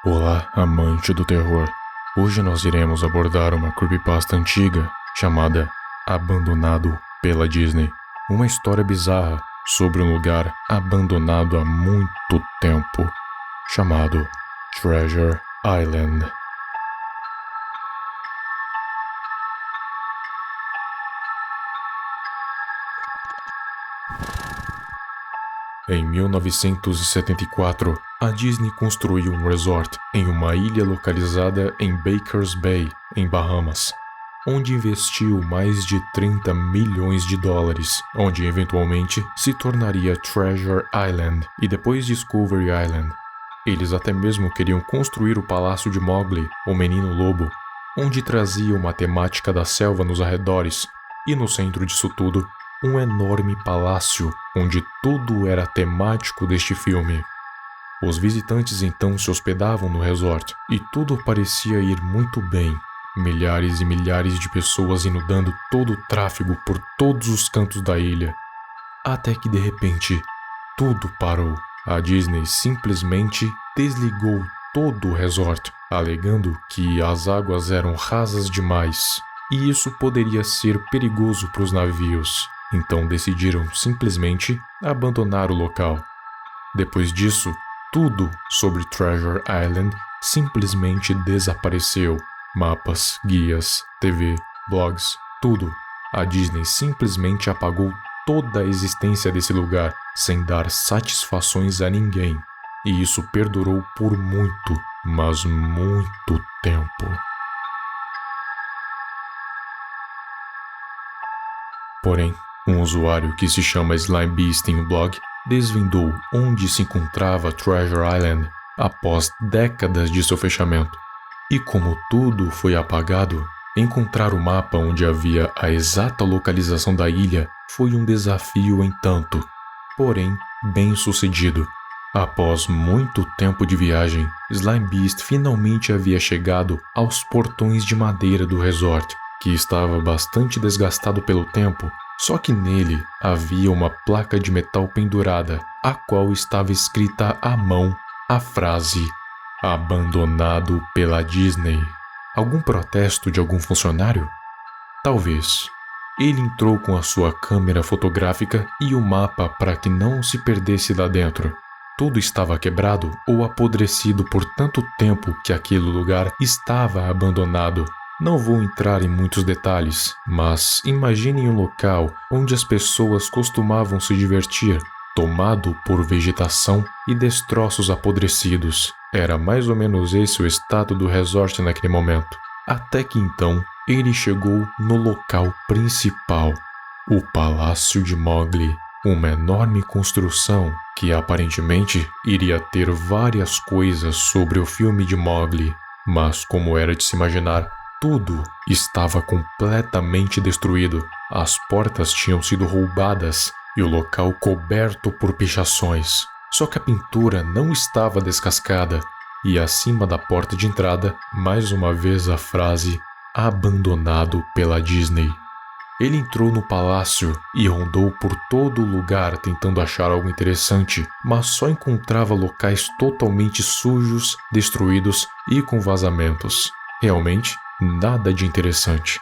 Olá, amante do terror. Hoje nós iremos abordar uma creepypasta antiga chamada Abandonado pela Disney. Uma história bizarra sobre um lugar abandonado há muito tempo, chamado Treasure Island. Em 1974, a Disney construiu um resort em uma ilha localizada em Bakers Bay, em Bahamas, onde investiu mais de 30 milhões de dólares, onde eventualmente se tornaria Treasure Island e depois Discovery Island. Eles até mesmo queriam construir o Palácio de Mowgli, o Menino Lobo, onde trazia uma temática da selva nos arredores, e no centro disso tudo, um enorme palácio, onde tudo era temático deste filme. Os visitantes então se hospedavam no resort, e tudo parecia ir muito bem. Milhares e milhares de pessoas inundando todo o tráfego por todos os cantos da ilha. Até que de repente, tudo parou. A Disney simplesmente desligou todo o resort, alegando que as águas eram rasas demais, e isso poderia ser perigoso para os navios. Então decidiram simplesmente abandonar o local. Depois disso, tudo sobre Treasure Island simplesmente desapareceu. Mapas, guias, TV, blogs, tudo. A Disney simplesmente apagou toda a existência desse lugar, sem dar satisfações a ninguém. E isso perdurou por muito, mas muito tempo. Porém, um usuário que se chama Slime Beast em um blog desvendou onde se encontrava Treasure Island após décadas de seu fechamento. E como tudo foi apagado, encontrar o mapa onde havia a exata localização da ilha foi um desafio em tanto, porém bem sucedido. Após muito tempo de viagem, Slime Beast finalmente havia chegado aos portões de madeira do resort, que estava bastante desgastado pelo tempo. Só que nele havia uma placa de metal pendurada, a qual estava escrita à mão a frase "Abandonado pela Disney". Algum protesto de algum funcionário? Talvez. Ele entrou com a sua câmera fotográfica e o mapa para que não se perdesse lá dentro. Tudo estava quebrado ou apodrecido por tanto tempo que aquele lugar estava abandonado. Não vou entrar em muitos detalhes, mas imaginem um local onde as pessoas costumavam se divertir, tomado por vegetação e destroços apodrecidos. Era mais ou menos esse o estado do resort naquele momento. Até que então, ele chegou no local principal, o Palácio de Mowgli, uma enorme construção que aparentemente iria ter várias coisas sobre o filme de Mowgli, mas como era de se imaginar, tudo estava completamente destruído. As portas tinham sido roubadas e o local coberto por pichações. Só que a pintura não estava descascada e acima da porta de entrada, mais uma vez a frase "Abandonado pela Disney". Ele entrou no palácio e rondou por todo o lugar tentando achar algo interessante, mas só encontrava locais totalmente sujos, destruídos e com vazamentos. Realmente, nada de interessante.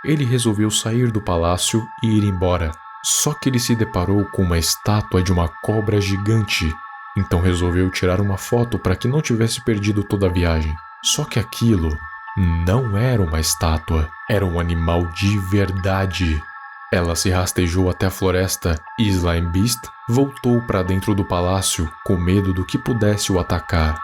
Ele resolveu sair do palácio e ir embora, só que ele se deparou com uma estátua de uma cobra gigante, então resolveu tirar uma foto para que não tivesse perdido toda a viagem. Só que aquilo não era uma estátua, era um animal de verdade. Ela se rastejou até a floresta e Slime Beast voltou para dentro do palácio com medo do que pudesse o atacar.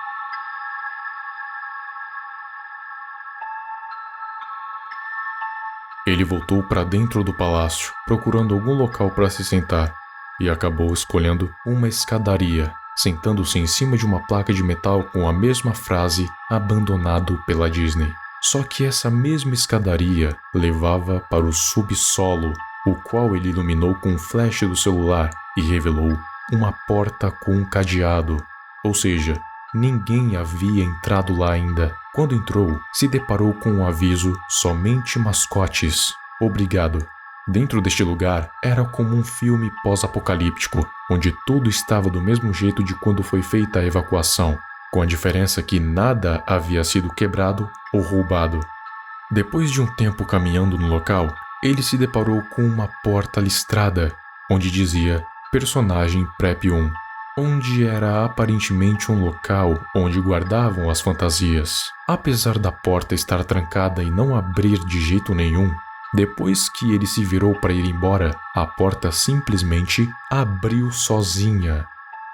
Ele voltou para dentro do palácio, procurando algum local para se sentar, e acabou escolhendo uma escadaria, sentando-se em cima de uma placa de metal com a mesma frase "Abandonado pela Disney". Só que essa mesma escadaria levava para o subsolo, o qual ele iluminou com um flash do celular e revelou uma porta com um cadeado, ou seja, ninguém havia entrado lá ainda. Quando entrou, se deparou com um aviso "Somente mascotes. Obrigado". Dentro deste lugar, era como um filme pós-apocalíptico, onde tudo estava do mesmo jeito de quando foi feita a evacuação, com a diferença que nada havia sido quebrado ou roubado. Depois de um tempo caminhando no local, ele se deparou com uma porta listrada, onde dizia Personagem Prep 1, onde era aparentemente um local onde guardavam as fantasias. Apesar da porta estar trancada e não abrir de jeito nenhum, depois que ele se virou para ir embora, a porta simplesmente abriu sozinha.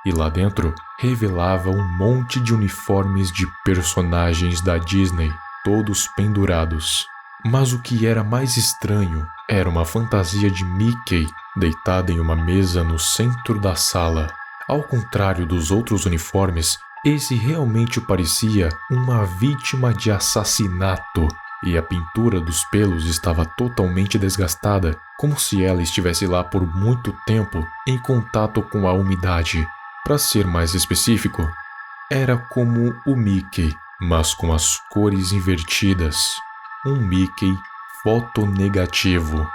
E lá dentro revelava um monte de uniformes de personagens da Disney, todos pendurados. Mas o que era mais estranho era uma fantasia de Mickey deitada em uma mesa no centro da sala. Ao contrário dos outros uniformes, esse realmente parecia uma vítima de assassinato, e a pintura dos pelos estava totalmente desgastada, como se ela estivesse lá por muito tempo em contato com a umidade. Para ser mais específico, era como o Mickey, mas com as cores invertidas. Um Mickey fotonegativo.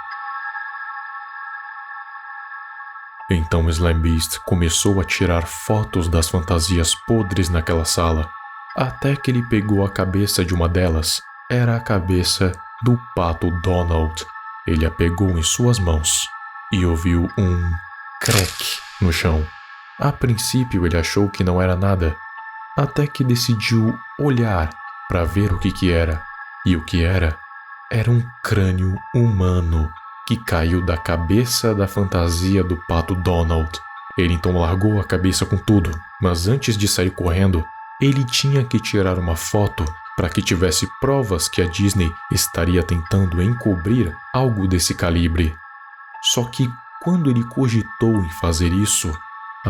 Então Slime Beast começou a tirar fotos das fantasias podres naquela sala, até que ele pegou a cabeça de uma delas. Era a cabeça do Pato Donald. Ele a pegou em suas mãos e ouviu um crack no chão. A princípio ele achou que não era nada, até que decidiu olhar para ver o que era. E o que era um crânio humano que caiu da cabeça da fantasia do Pato Donald. Ele então largou a cabeça com tudo, mas antes de sair correndo, ele tinha que tirar uma foto para que tivesse provas que a Disney estaria tentando encobrir algo desse calibre. Só que quando ele cogitou em fazer isso,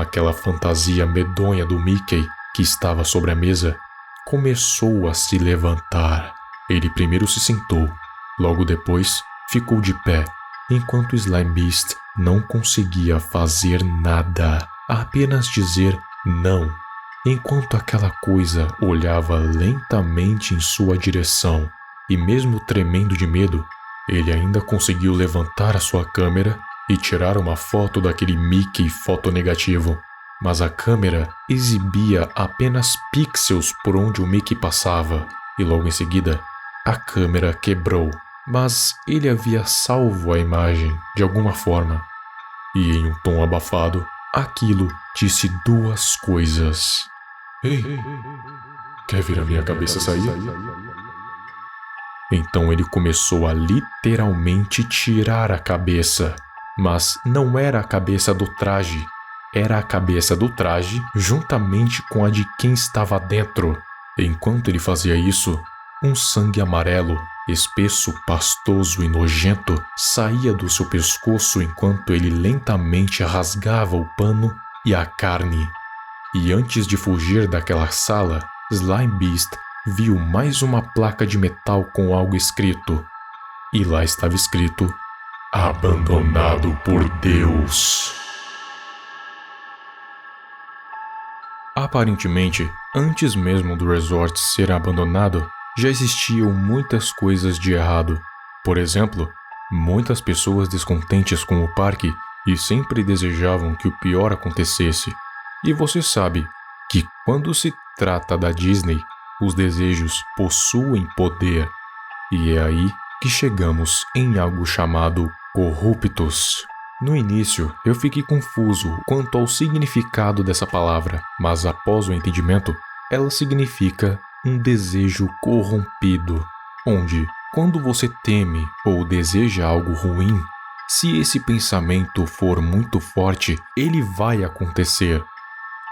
aquela fantasia medonha do Mickey que estava sobre a mesa começou a se levantar. Ele primeiro se sentou, logo depois ficou de pé, enquanto Slime Beast não conseguia fazer nada, apenas dizer não, enquanto aquela coisa olhava lentamente em sua direção. E mesmo tremendo de medo, ele ainda conseguiu levantar a sua câmera e tirar uma foto daquele Mickey fotonegativo. Mas a câmera exibia apenas pixels por onde o Mickey passava, e logo em seguida, a câmera quebrou. Mas ele havia salvo a imagem de alguma forma. E em um tom abafado, aquilo disse duas coisas. Ei, quer ver a minha cabeça sair? Então ele começou a literalmente tirar a cabeça. Mas não era a cabeça do traje. Era a cabeça do traje juntamente com a de quem estava dentro. Enquanto ele fazia isso, um sangue amarelo, espesso, pastoso e nojento, saía do seu pescoço enquanto ele lentamente rasgava o pano e a carne. E antes de fugir daquela sala, Slime Beast viu mais uma placa de metal com algo escrito. E lá estava escrito: Abandonado por Deus. Aparentemente, antes mesmo do resort ser abandonado, já existiam muitas coisas de errado. Por exemplo, muitas pessoas descontentes com o parque e sempre desejavam que o pior acontecesse. E você sabe que quando se trata da Disney, os desejos possuem poder. E é aí que chegamos em algo chamado corruptos. No início, eu fiquei confuso quanto ao significado dessa palavra, mas após o entendimento, ela significa um desejo corrompido, onde, quando você teme ou deseja algo ruim, se esse pensamento for muito forte, ele vai acontecer.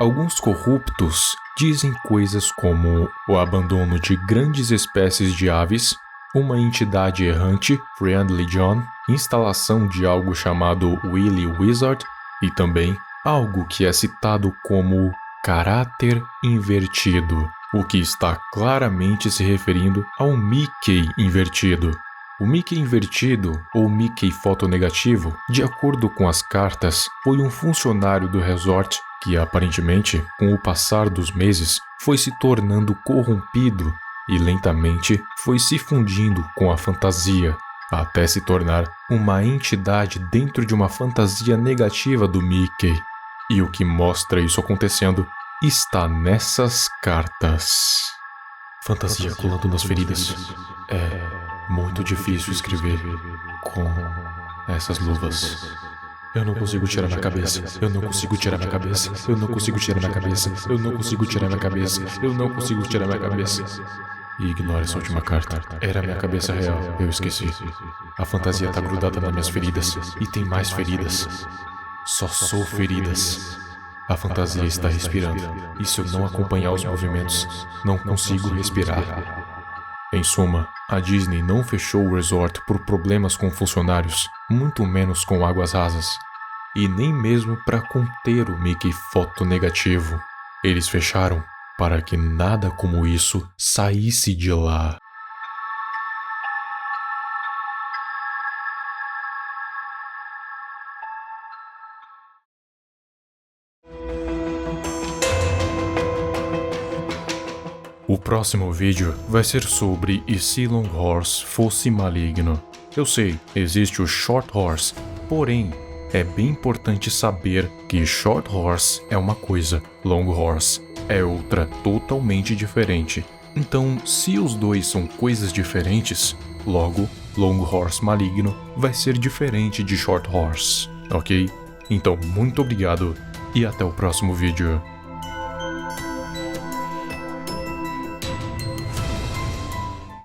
Alguns corruptos dizem coisas como o abandono de grandes espécies de aves, uma entidade errante, Friendly John, instalação de algo chamado Willy Wizard e também algo que é citado como caráter invertido, o que está claramente se referindo ao Mickey invertido. O Mickey invertido, ou Mickey fotonegativo, de acordo com as cartas, foi um funcionário do resort que aparentemente, com o passar dos meses, foi se tornando corrompido e lentamente foi se fundindo com a fantasia, até se tornar uma entidade dentro de uma fantasia negativa do Mickey. E o que mostra isso acontecendo está nessas cartas. Fantasia colando nas feridas. É muito difícil escrever com essas luvas. Eu não consigo tirar minha cabeça. Eu não consigo tirar minha cabeça. Eu não consigo tirar minha cabeça. Eu não consigo tirar minha cabeça. Eu não consigo tirar minha cabeça. E ignore essa última carta. Era minha cabeça real. Eu esqueci. A fantasia tá grudada nas minhas feridas. E tem mais feridas. Só sou feridas. A fantasia está respirando. E se eu não acompanhar os movimentos, não consigo respirar. Em suma, a Disney não fechou o resort por problemas com funcionários, muito menos com águas rasas. E nem mesmo para conter o Mickey fotonegativo. Eles fecharam para que nada como isso saísse de lá. O próximo vídeo vai ser sobre e se Longhorse fosse maligno. Eu sei, existe o Short Horse, porém, é bem importante saber que Short Horse é uma coisa, Long Horse é outra totalmente diferente. Então, se os dois são coisas diferentes, logo, Long Horse maligno vai ser diferente de Short Horse, ok? Então, muito obrigado e até o próximo vídeo.